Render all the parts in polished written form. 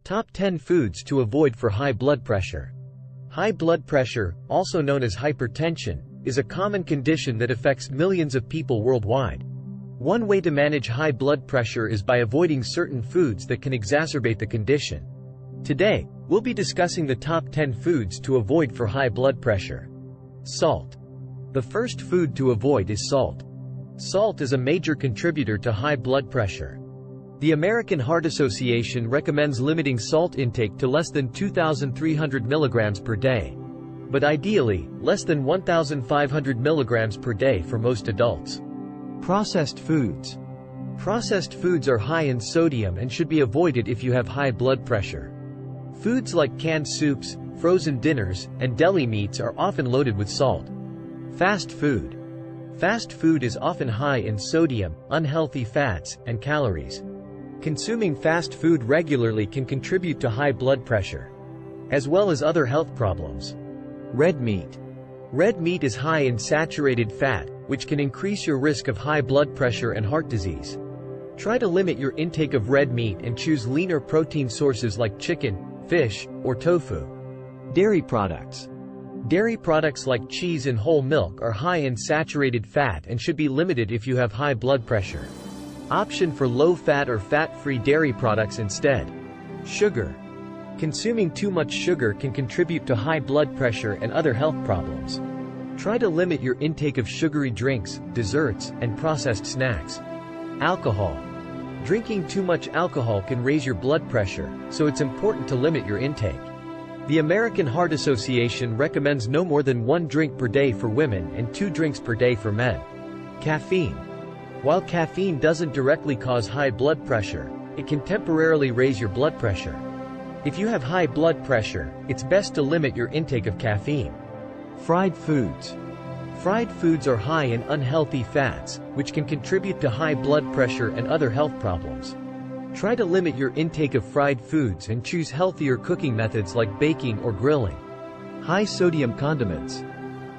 Top 10 foods to avoid for high blood pressure. High blood pressure, also known as hypertension, is a common condition that affects millions of people worldwide. One way to manage high blood pressure is by avoiding certain foods that can exacerbate the condition. Today, we'll be discussing the top 10 foods to avoid for high blood pressure. Salt. The first food to avoid is salt. Salt is a major contributor to high blood pressure. The American Heart Association recommends limiting salt intake to less than 2,300 milligrams per day. But ideally, less than 1,500 milligrams per day for most adults. Processed foods. Processed foods are high in sodium and should be avoided if you have high blood pressure. Foods like canned soups, frozen dinners, and deli meats are often loaded with salt. Fast food. Fast food is often high in sodium, unhealthy fats, and calories. Consuming fast food regularly can contribute to high blood pressure, as well as other health problems. Red meat. Red meat is high in saturated fat, which can increase your risk of high blood pressure and heart disease. Try to limit your intake of red meat and choose leaner protein sources like chicken, fish, or tofu. Dairy products. Dairy products like cheese and whole milk are high in saturated fat and should be limited if you have high blood pressure. Option for low-fat or fat-free dairy products instead. Sugar. Consuming too much sugar can contribute to high blood pressure and other health problems. Try to limit your intake of sugary drinks, desserts, and processed snacks. Alcohol. Drinking too much alcohol can raise your blood pressure, so it's important to limit your intake. The American Heart Association recommends no more than 1 drink per day for women and 2 drinks per day for men. Caffeine. While caffeine doesn't directly cause high blood pressure, it can temporarily raise your blood pressure. If you have high blood pressure, it's best to limit your intake of caffeine. Fried foods. Fried foods are high in unhealthy fats, which can contribute to high blood pressure and other health problems. Try to limit your intake of fried foods and choose healthier cooking methods like baking or grilling. High sodium condiments.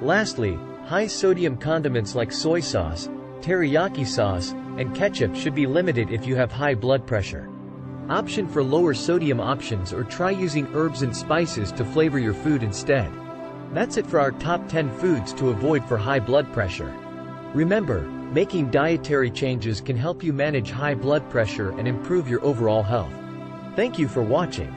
Lastly, high sodium condiments like soy sauce, teriyaki sauce, and ketchup should be limited if you have high blood pressure. Option for lower sodium options or try using herbs and spices to flavor your food instead. That's it for our top 10 foods to avoid for high blood pressure. Remember, making dietary changes can help you manage high blood pressure and improve your overall health. Thank you for watching.